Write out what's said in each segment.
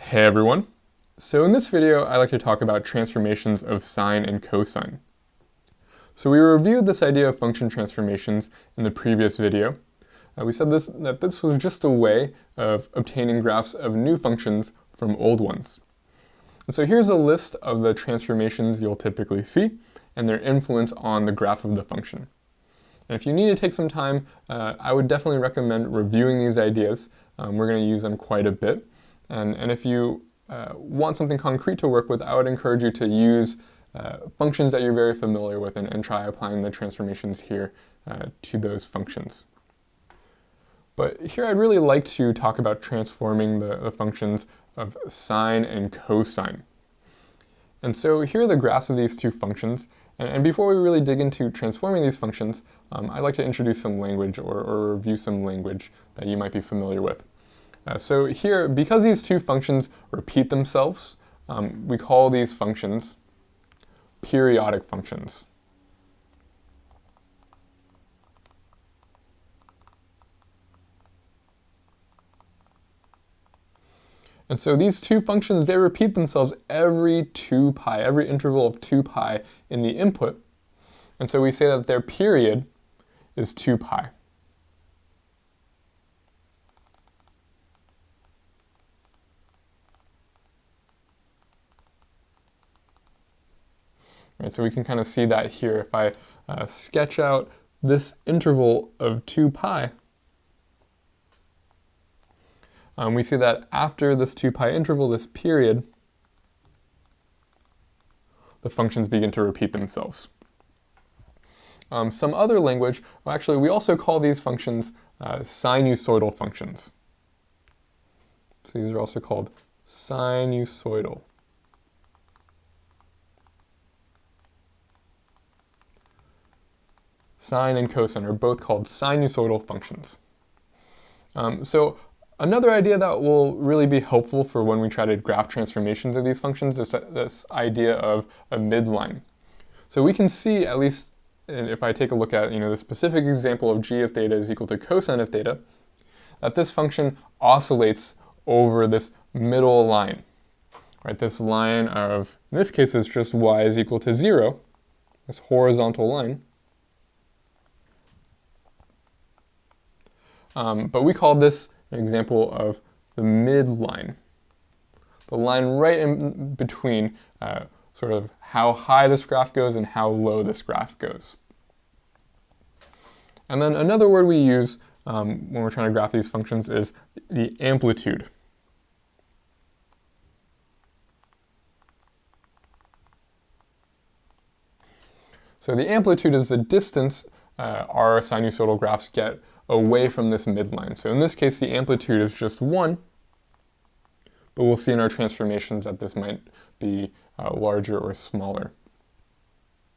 Hey everyone. So in this video, I like to talk about transformations of sine and cosine. So we reviewed this idea of function transformations in the previous video. We said that this was just a way of obtaining graphs of new functions from old ones. And so here's a list of the transformations you'll typically see and their influence on the graph of the function. And if you need to take some time, I would definitely recommend reviewing these ideas. We're going to use them quite a bit. And if you want something concrete to work with, I would encourage you to use functions that you're very familiar with and try applying the transformations here to those functions. But here I'd really like to talk about transforming the functions of sine and cosine. And so here are the graphs of these two functions. And before we really dig into transforming these functions, I'd like to introduce some language or review some language that you might be familiar with. So here, because these two functions repeat themselves, we call these functions periodic functions. And so these two functions, they repeat themselves every 2 pi, every interval of 2 pi in the input. And so we say that their period is 2 pi. Right, so we can kind of see that here. If I sketch out this interval of 2 pi, we see that after this 2 pi interval, this period, the functions begin to repeat themselves. Some other language, well, actually we also call these functions sinusoidal functions. So these are also called sinusoidal. Sine and cosine are both called sinusoidal functions. So another idea that will really be helpful for when we try to graph transformations of these functions is this idea of a midline. So we can see, at least if I take a look at the specific example of g of theta is equal to cosine of theta, that this function oscillates over this middle line. Right, this line of, in this case, is just y is equal to 0, this horizontal line. But we call this an example of the midline, the line right in between sort of how high this graph goes and how low this graph goes. And then another word we use when we're trying to graph these functions is the amplitude. So the amplitude is the distance our sinusoidal graphs get away from this midline. So in this case, the amplitude is just 1, but we'll see in our transformations that this might be larger or smaller.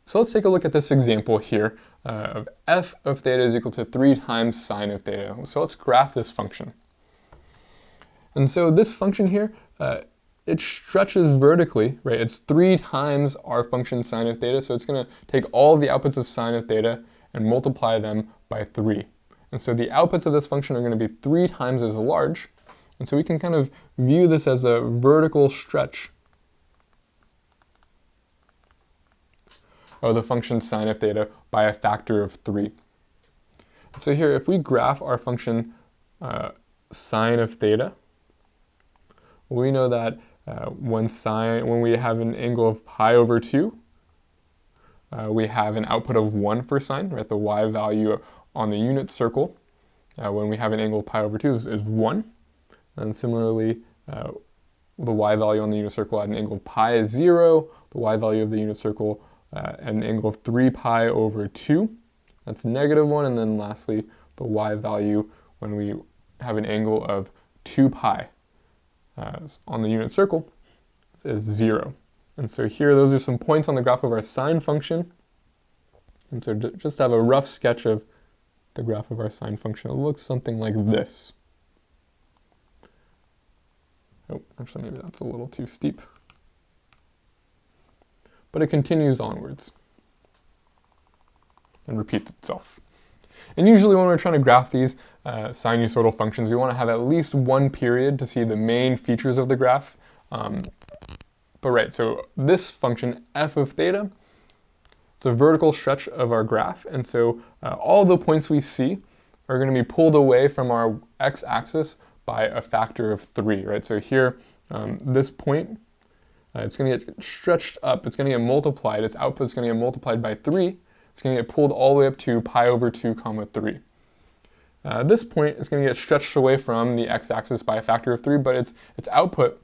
So let's take a look at this example here of f of theta is equal to 3 times sine of theta. So let's graph this function. And so this function here, it stretches vertically, right? It's 3 times our function sine of theta, so it's going to take all the outputs of sine of theta and multiply them by 3. And so the outputs of this function are going to be 3 times as large. And so we can kind of view this as a vertical stretch of the function sine of theta by a factor of 3. So here, if we graph our function sine of theta, we know that when we have an angle of pi over 2, we have an output of 1 for sine, right? The y value on the unit circle, when we have an angle of pi over 2 is 1. And similarly, the y value on the unit circle at an angle of pi is 0. The y value of the unit circle at an angle of 3 pi over 2, that's -1. And then lastly, the y value when we have an angle of 2 pi on the unit circle is 0. And so here, those are some points on the graph of our sine function. And so just to have a rough sketch of the graph of our sine function, it looks something like this. Oh, actually, maybe that's a little too steep. But it continues onwards and repeats itself. And usually when we're trying to graph these sinusoidal functions, we want to have at least one period to see the main features of the graph. So this function, f of theta, it's a vertical stretch of our graph, and so all the points we see are going to be pulled away from our x-axis by a factor of 3, right? So here, this point, it's going to get stretched up, it's going to get multiplied, its output is going to get multiplied by 3, it's going to get pulled all the way up to pi over 2 comma 3. This point is going to get stretched away from the x-axis by a factor of 3, but its output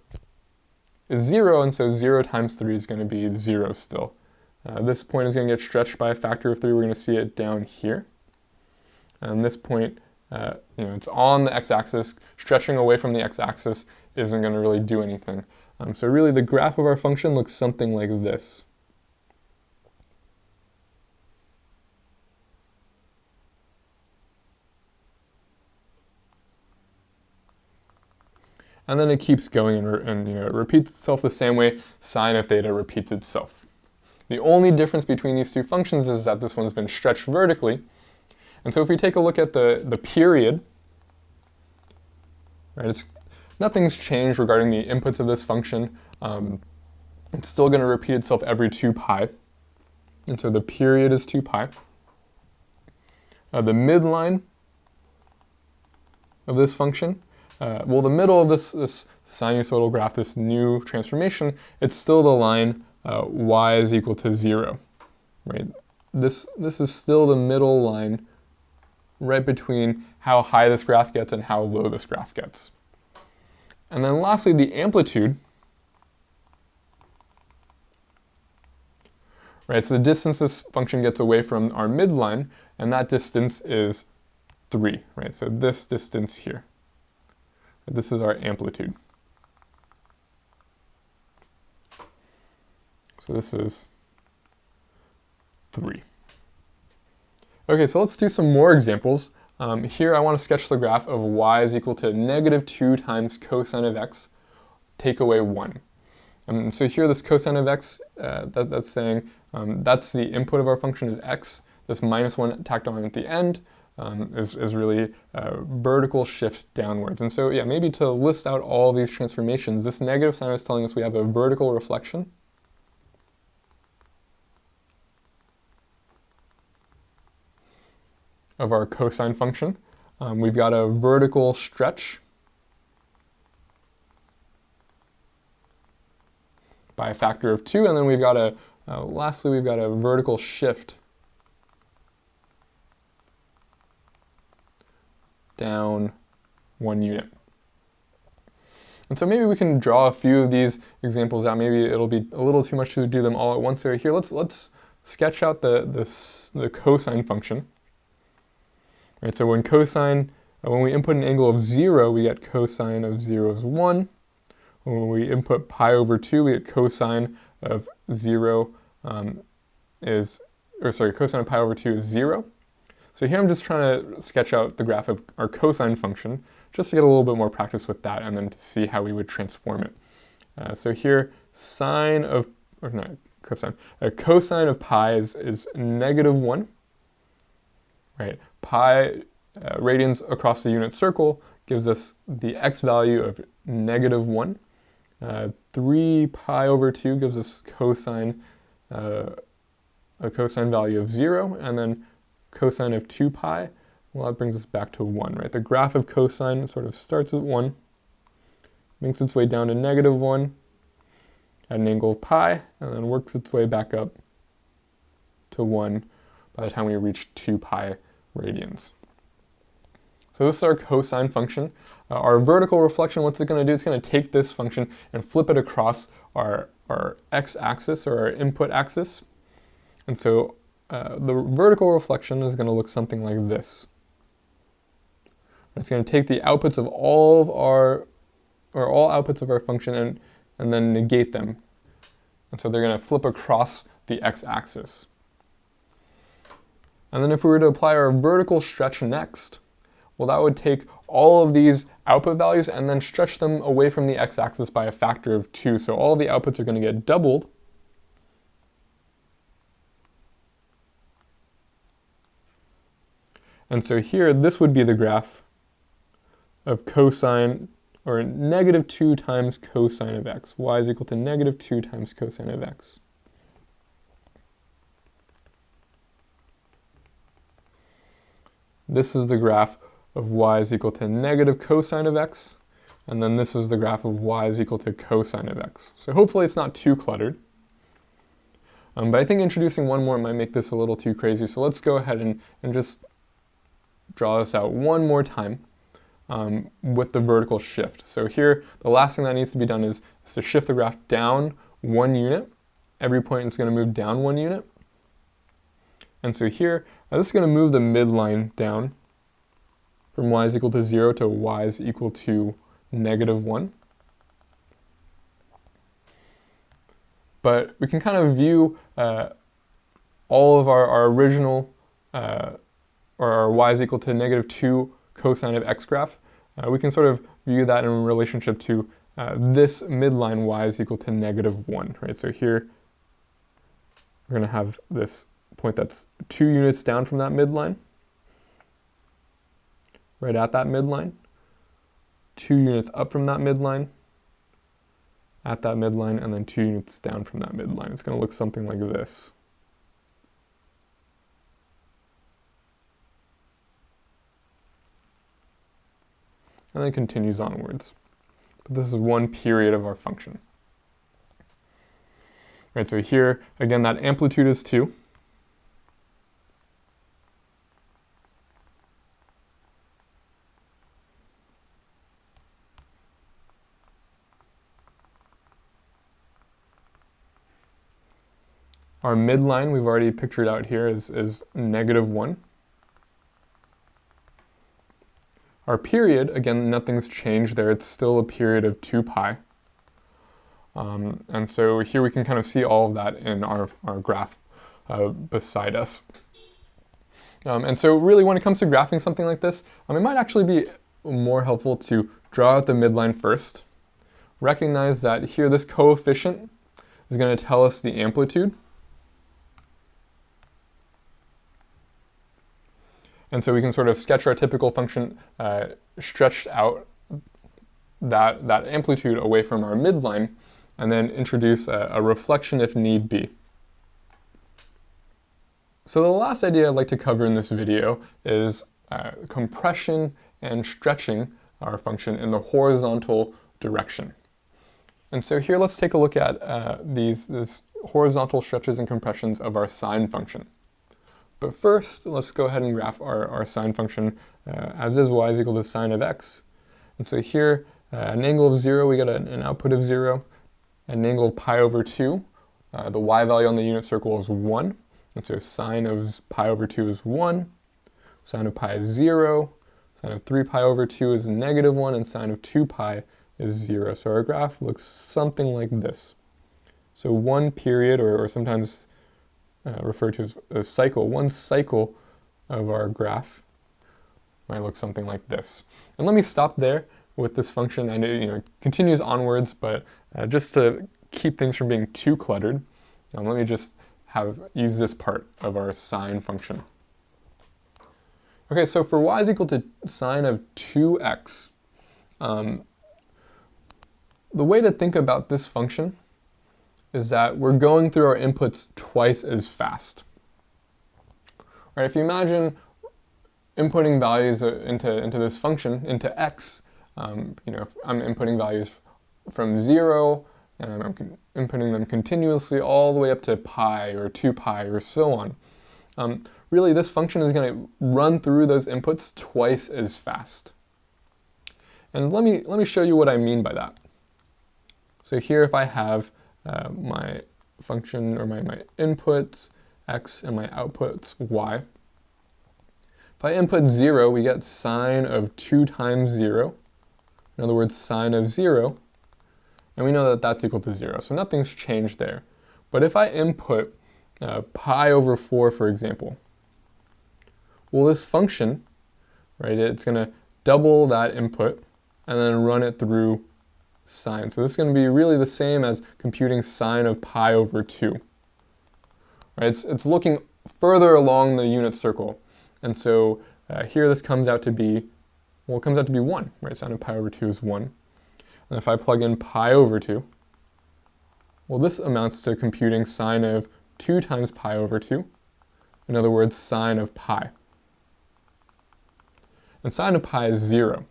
is 0, and so 0 times 3 is going to be 0 still. This point is going to get stretched by a factor of 3. We're going to see it down here. And this point, it's on the x-axis. Stretching away from the x-axis isn't going to really do anything. So really, the graph of our function looks something like this. And then it keeps going and it repeats itself the same way sine of theta repeats itself. The only difference between these two functions is that this one's been stretched vertically. And so if we take a look at the period, right, nothing's changed regarding the inputs of this function. It's still going to repeat itself every 2 pi. And so the period is 2 pi. The midline of this function, well, the middle of this sinusoidal graph, this new transformation, it's still the line y is equal to 0, right? This is still the middle line right between how high this graph gets and how low this graph gets. And then lastly, the amplitude, right? So the distance this function gets away from our midline, and that distance is 3, right? So this distance here. This is our amplitude. So this is 3. Okay, so let's do some more examples. Here I want to sketch the graph of y is equal to -2 times cosine of x, take away 1. And so here this cosine of x, that's saying that's the input of our function is x. This -1 tacked on at the end is really a vertical shift downwards. And so yeah, maybe to list out all these transformations, this negative sign is telling us we have a vertical reflection. Of our cosine function. We've got a vertical stretch by a factor of 2, and then we've got lastly we've got a vertical shift down 1 unit. And so maybe we can draw a few of these examples out. Maybe it'll be a little too much to do them all at once. So here, let's sketch out the cosine function. Right, so when we input an angle of 0, we get cosine of 0 is 1. When we input pi over 2, we get cosine of 0 cosine of pi over 2 is 0. So here I'm just trying to sketch out the graph of our cosine function, just to get a little bit more practice with that, and then to see how we would transform it. So here, cosine of pi is -1. Right, pi radians across the unit circle gives us the x value of -1. 3 pi over 2 gives us a cosine value of 0, and then cosine of 2 pi, well, that brings us back to 1, right? The graph of cosine sort of starts at 1, makes its way down to -1 at an angle of pi, and then works its way back up to 1 by the time we reach 2 pi radians. So this is our cosine function. Our vertical reflection, what's it going to do? It's going to take this function and flip it across our x-axis, or our input axis. And so the vertical reflection is going to look something like this. It's going to take the outputs of all outputs of our function and then negate them. And so they're going to flip across the x-axis. And then if we were to apply our vertical stretch next, well, that would take all of these output values and then stretch them away from the x-axis by a factor of 2. So all the outputs are going to get doubled. And so here, this would be the graph of cosine or negative 2 times cosine of x. Y is equal to negative 2 times cosine of x. This is the graph of y is equal to negative cosine of x, and then this is the graph of y is equal to cosine of x. So hopefully it's not too cluttered. But I think introducing one more might make this a little too crazy, so let's go ahead and just draw this out one more time with the vertical shift. So here, the last thing that needs to be done is to shift the graph down 1 unit. Every point is going to move down 1 unit. And so here, this is going to move the midline down from y is equal to 0 to y is equal to negative 1. But we can kind of view all of our original, or our y is equal to negative 2 cosine of x graph. We can sort of view that in relationship to this midline y is equal to negative 1, right? So here, we're going to have this point that's 2 units down from that midline, right at that midline, 2 units up from that midline, at that midline, and then 2 units down from that midline. It's going to look something like this. And then continues onwards. But this is one period of our function. Right, so here, again, that amplitude is 2. Our midline, we've already pictured out here, is negative 1. Our period, again, nothing's changed there. It's still a period of 2 pi. And so here we can kind of see all of that in our graph beside us. And so really when it comes to graphing something like this, it might actually be more helpful to draw out the midline first. Recognize that here this coefficient is going to tell us the amplitude. And so we can sort of sketch our typical function stretched out that amplitude away from our midline, and then introduce a reflection if need be. So the last idea I'd like to cover in this video is compression and stretching our function in the horizontal direction. And so here let's take a look at these horizontal stretches and compressions of our sine function. But first, let's go ahead and graph our sine function as is y is equal to sine of x. And so here, at an angle of 0, we get an output of 0. At an angle of pi over 2, the y value on the unit circle is 1. And so sine of pi over 2 is 1. Sine of pi is 0. Sine of 3 pi over 2 is negative 1. And sine of 2 pi is 0. So our graph looks something like this. So one period, or sometimes referred to as a cycle, one cycle of our graph might look something like this. And let me stop there with this function. I know it continues onwards, but just to keep things from being too cluttered, let me just use this part of our sine function. Okay, so for y is equal to sine of 2x, the way to think about this function is that we're going through our inputs twice as fast. Right, if you imagine inputting values into this function, into x, if I'm inputting values from 0, and I'm inputting them continuously all the way up to pi or 2 pi or so on, really this function is going to run through those inputs twice as fast. And let me show you what I mean by that. So here if I have my function, or my inputs x and my outputs y. If I input 0, we get sine of 2 times 0. In other words, sine of 0. And we know that that's equal to 0, so nothing's changed there. But if I input pi over 4, for example, well, this function, right, it's going to double that input and then run it through sine. So this is going to be really the same as computing sine of pi over 2. Right? It's looking further along the unit circle. And so here this comes out to be, well, it comes out to be 1. Right? Sine of pi over 2 is 1. And if I plug in pi over 2, well, this amounts to computing sine of 2 times pi over 2. In other words, sine of pi. And sine of pi is 0.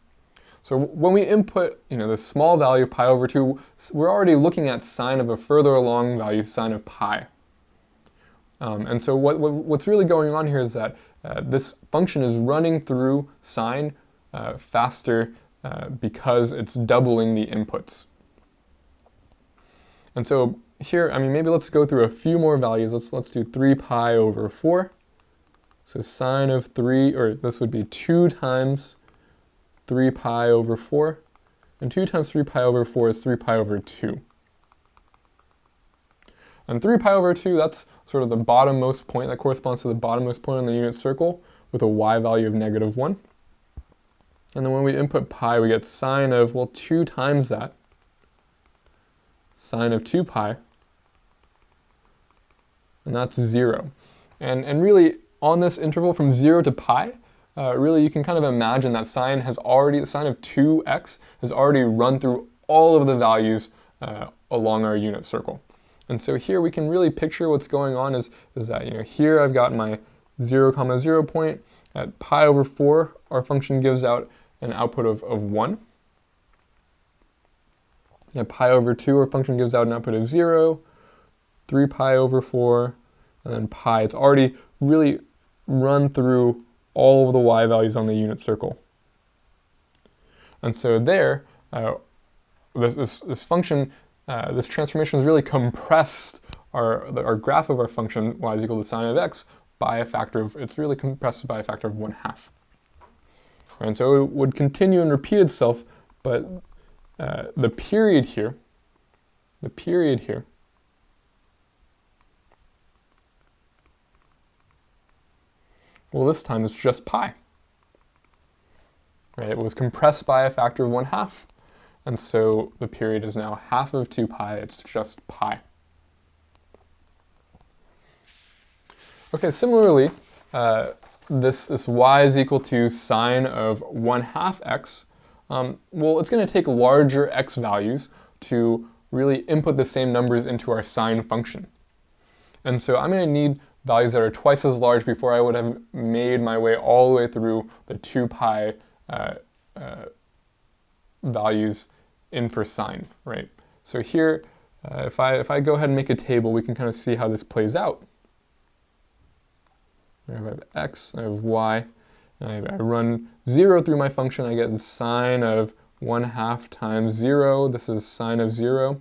So when we input, the small value of pi over 2, we're already looking at sine of a further along value, sine of pi. And so what's really going on here is that this function is running through sine faster because it's doubling the inputs. And so here, maybe let's go through a few more values. Let's do 3 pi over 4. So sine of 3, or this would be 2 times 3 pi over 4. And 2 times 3 pi over 4 is 3 pi over 2. And 3 pi over 2, that's sort of the bottommost point. That corresponds to the bottommost point on the unit circle with a y value of -1. And then when we input pi, we get sine of, 2 times that. Sine of 2 pi. And that's 0. And really, on this interval from 0 to pi, really you can kind of imagine that sine of 2x has already run through all of the values along our unit circle. And so here we can really picture what's going on is that, here I've got my 0, 0 point. At pi over 4, our function gives out an output of 1. At pi over 2, our function gives out an output of 0, 3 pi over 4, and then pi. It's already really run through all of the y values on the unit circle. And so there, this function, this transformation has really compressed our graph of our function y is equal to sine of x by a factor of, it's really compressed by a factor of 1/2. And so it would continue and repeat itself, but the period here, well, this time it's just pi. Right? It was compressed by a factor of 1/2, and so the period is now half of 2 pi, it's just pi. Okay, similarly, this y is equal to sine of 1/2 x. Well, it's going to take larger x values to really input the same numbers into our sine function. And so I'm going to need values that are twice as large before I would have made my way all the way through the 2 pi values in for sine, right? So here, if I go ahead and make a table, we can kind of see how this plays out. I have x, I have y, and I run 0 through my function, I get sine of 1/2 times 0. This is sine of 0,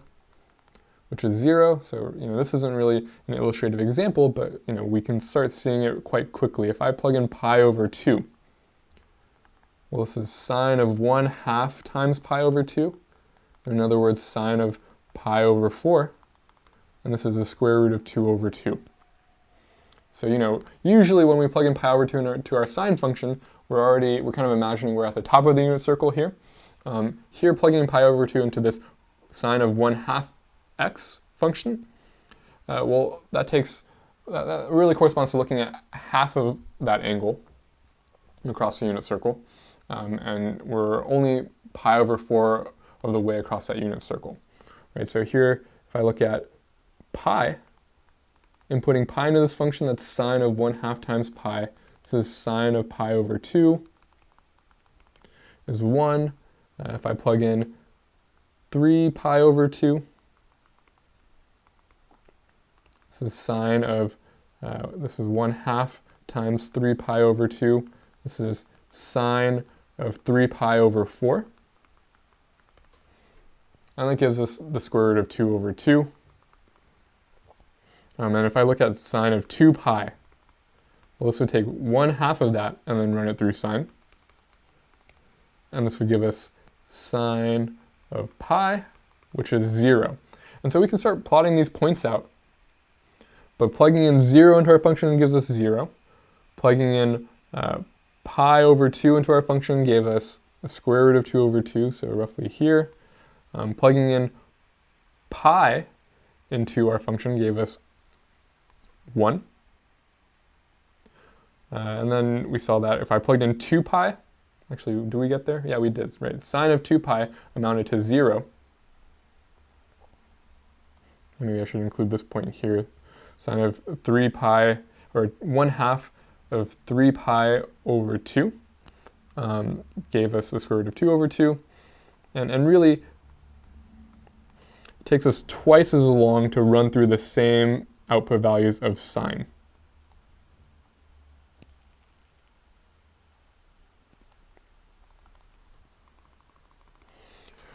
which is 0. So, this isn't really an illustrative example, but, we can start seeing it quite quickly. If I plug in pi over 2, well, this is sine of 1/2 times pi over 2. In other words, sine of pi over 4. And this is the square root of 2 over 2. So, usually when we plug in pi over 2 to our sine function, we're kind of imagining we're at the top of the unit circle here. Here, plugging in pi over 2 into this sine of 1/2 x function, well, that really corresponds to looking at half of that angle across the unit circle. And we're only pi over 4 of the way across that unit circle. Right? So here, if I look at pi, inputting pi into this function, that's sine of 1/2 times pi. This is sine of pi over 2 is 1. If I plug in 3 pi over 2, this is sine of, this is 1/2 times 3 pi over 2. This is sine of 3 pi over 4. And that gives us the square root of 2 over 2. And if I look at sine of 2 pi, well, this would take 1/2 of that and then run it through sine. And this would give us sine of pi, which is 0. And so we can start plotting these points out. But plugging in 0 into our function gives us 0. Plugging in pi over 2 into our function gave us the square root of 2 over 2, so roughly here. Plugging in pi into our function gave us 1. And then we saw that if I plugged in 2 pi, actually, do we get there? Yeah, we did, right? Sine of 2 pi amounted to 0. maybe I should include this point here, sine of 3 pi, or 1/2 of 3 pi over 2, gave us the square root of 2 over 2, and really takes us twice as long to run through the same output values of sine.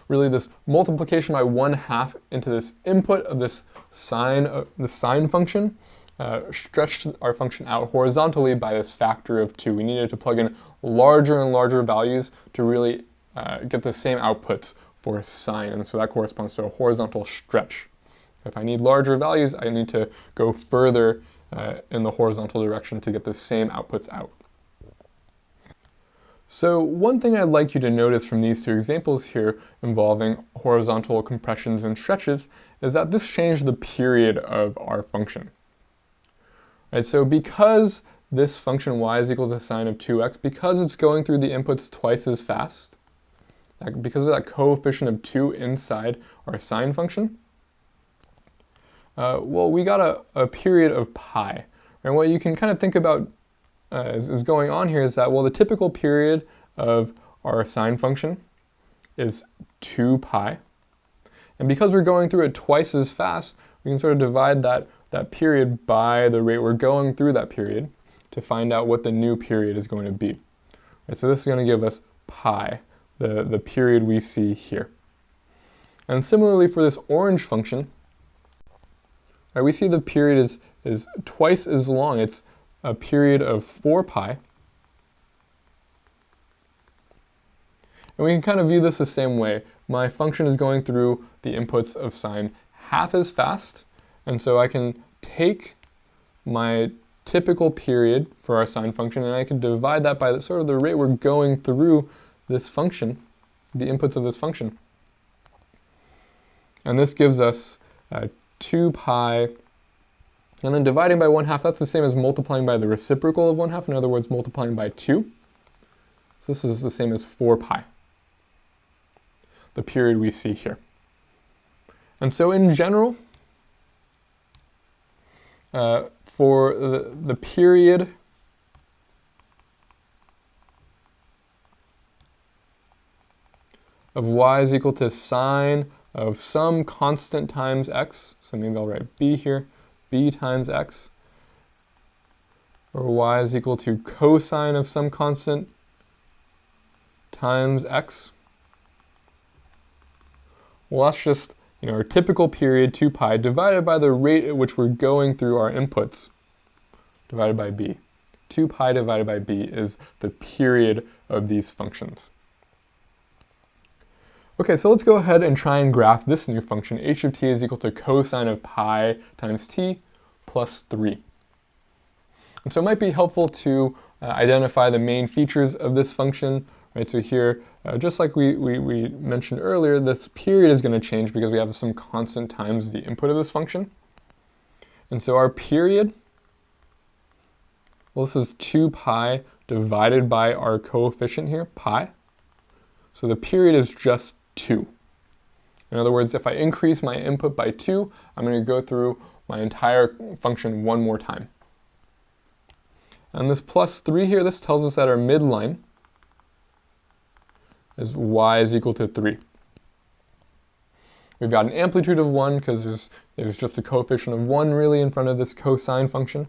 Really, this multiplication by 1/2 into this input of this sine function stretched our function out horizontally by this factor of 2. We needed to plug in larger and larger values to really get the same outputs for sine, and so that corresponds to a horizontal stretch. If I need larger values, I need to go further in the horizontal direction to get the same outputs out. So one thing I'd like you to notice from these two examples here involving horizontal compressions and stretches is that this changed the period of our function. Right, so because this function y is equal to sine of 2x, because it's going through the inputs twice as fast, because of that coefficient of 2 inside our sine function, well, we got a period of pi. And what you can kind of think about is going on here is that, well, the typical period of our sine function is 2 pi. And because we're going through it twice as fast, we can sort of divide that period by the rate we're going through that period to find out what the new period is going to be. Right, so this is going to give us pi, the period we see here. And similarly for this orange function, right, we see the period is twice as long. It's a period of 4 pi. And we can kind of view this the same way. My function is going through the inputs of sine half as fast, and so I can take my typical period for our sine function and I can divide that by sort of the rate we're going through this function, the inputs of this function. And this gives us 2 pi, and then dividing by 1/2, that's the same as multiplying by the reciprocal of 1/2, in other words, multiplying by 2. So this is the same as 4 pi, the period we see here. And so in general, for the period of y is equal to sine of some constant times x, so maybe I'll write b here, b times x, or y is equal to cosine of some constant times x. Well, that's just our typical period, 2 pi, divided by the rate at which we're going through our inputs, divided by b. 2 pi divided by b is the period of these functions. Okay, so let's go ahead and try and graph this new function. H of t is equal to cosine of pi times t plus 3. And so it might be helpful to identify the main features of this function. Right, so here, just like we mentioned earlier, this period is going to change because we have some constant times the input of this function. And so our period, well, this is 2 pi divided by our coefficient here, pi. So the period is just 2. In other words, if I increase my input by 2, I'm going to go through my entire function one more time. And this plus 3 here, this tells us that our midline is y is equal to 3. We've got an amplitude of 1 because there's just a coefficient of 1 really in front of this cosine function.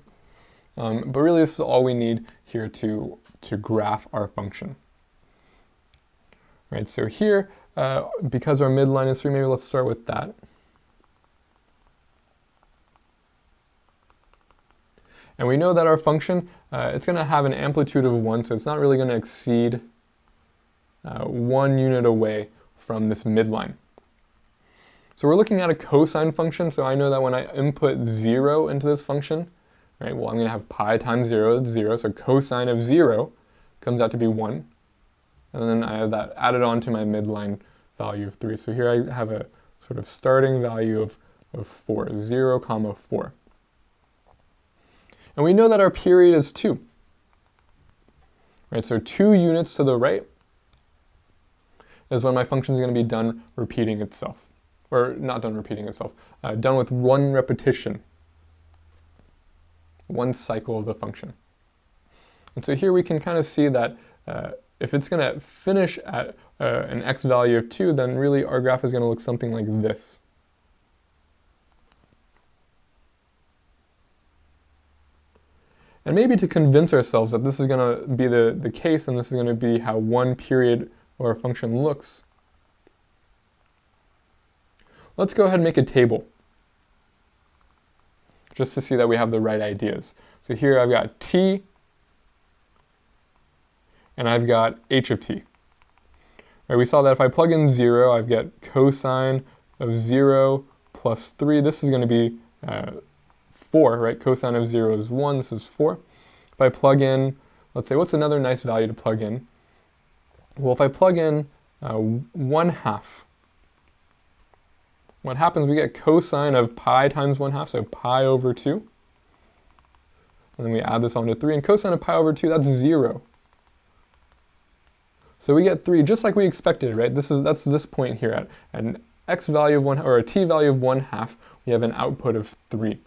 But really this is all we need here to graph our function. Right, so here, because our midline is 3, maybe let's start with that. And we know that our function, it's going to have an amplitude of 1, so it's not really going to exceed 1 unit away from this midline. So we're looking at a cosine function, so I know that when I input 0 into this function, right, well, I'm going to have pi times 0, it's 0, so cosine of 0 comes out to be 1. And then I have that added on to my midline value of 3. So here I have a sort of starting value of 4, 0, comma 4. And we know that our period is 2. Right, so 2 units to the right is when my function is going to be done repeating itself. or not done repeating itself, done with one repetition, one cycle of the function. And so here we can kind of see that if it's going to finish at an x value of 2, then really our graph is going to look something like this. And maybe to convince ourselves that this is going to be the case and this is going to be how one period or a function looks, let's go ahead and make a table just to see that we have the right ideas. So here I've got t and I've got h of t. Right, we saw that if I plug in 0, I get cosine of 0 plus 3. This is going to be 4, right? Cosine of 0 is 1, this is 4. If I plug in, let's say, what's another nice value to plug in? Well, if I plug in 1/2, what happens, we get cosine of pi times 1/2, so pi over 2. And then we add this on to 3, and cosine of pi over 2, that's 0. So we get 3, just like we expected, right? That's this point here at an x value of 1, or a t value of 1/2, we have an output of 3.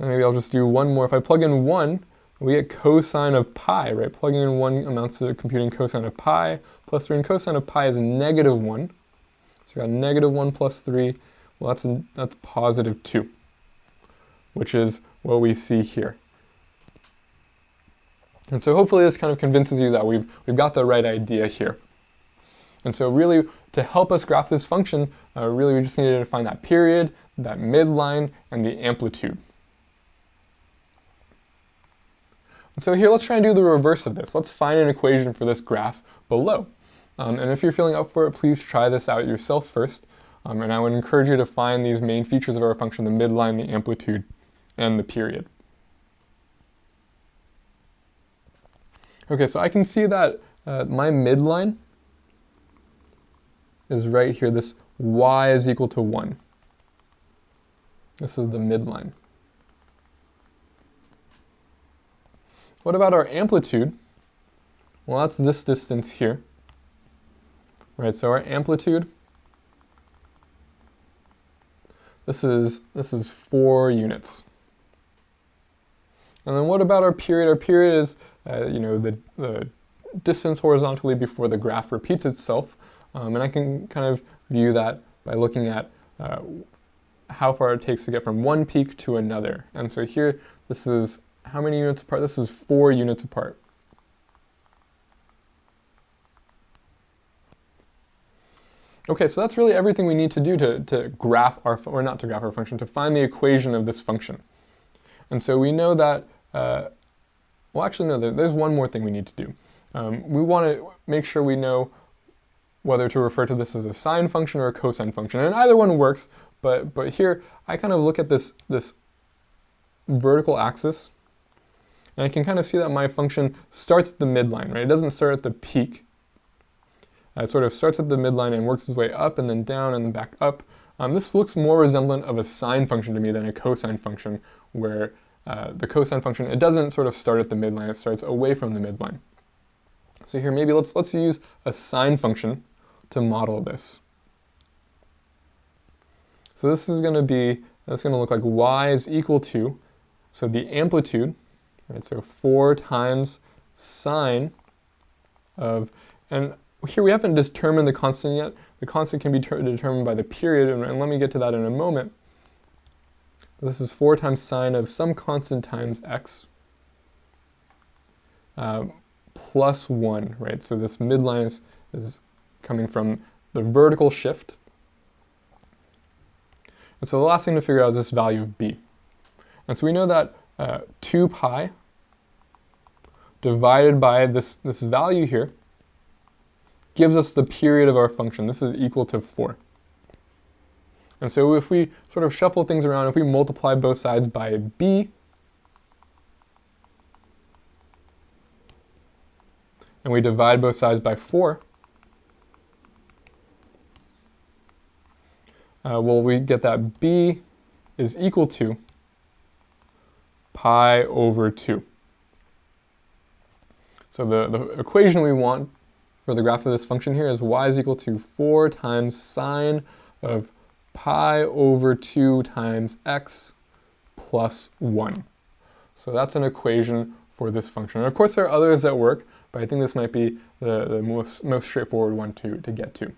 And maybe I'll just do one more. If I plug in 1, we get cosine of pi, right? Plugging in 1 amounts to computing cosine of pi plus 3, and cosine of pi is -1. So we got -1 plus 3, well that's positive 2, which is what we see here. And so hopefully this kind of convinces you that we've got the right idea here. And so really, to help us graph this function, really we just needed to find that period, that midline, and the amplitude. And so here, let's try and do the reverse of this. Let's find an equation for this graph below. And if you're feeling up for it, please try this out yourself first. And I would encourage you to find these main features of our function, the midline, the amplitude, and the period. Okay, so I can see that my midline is right here. This y is equal to 1. This is the midline. What about our amplitude? Well, that's this distance here. Right, so our amplitude, this is 4 units. And then what about our period? Our period is the distance horizontally before the graph repeats itself. And I can kind of view that by looking at how far it takes to get from one peak to another. And so here, this is how many units apart? This is 4 units apart. Okay, so that's really everything we need to do to graph our, or not to graph our function, to find the equation of this function. And so we know that, well actually no, there's one more thing we need to do. We want to make sure we know whether to refer to this as a sine function or a cosine function. And either one works, but here I kind of look at this vertical axis, and I can kind of see that my function starts at the midline, right? It doesn't start at the peak. It sort of starts at the midline and works its way up and then down and then back up. This looks more resemblant of a sine function to me than a cosine function, where the cosine function, it doesn't sort of start at the midline, it starts away from the midline. So here maybe let's use a sine function to model this. So this is going to be, that's going to look like y is equal to, so the amplitude, right, so 4 times sine of, and here we haven't determined the constant yet. The constant can be determined by the period, and let me get to that in a moment. This is 4 times sine of some constant times x plus 1, right? So this midline is coming from the vertical shift. And so the last thing to figure out is this value of b. And so we know that 2 pi divided by this value here gives us the period of our function. This is equal to 4. And so if we sort of shuffle things around, if we multiply both sides by b, and we divide both sides by 4, well, we get that b is equal to pi over 2. So the equation we want for the graph of this function here is y is equal to 4 times sine of pi over 2 times x plus 1. So that's an equation for this function. And of course there are others that work, but I think this might be the most straightforward one to get to.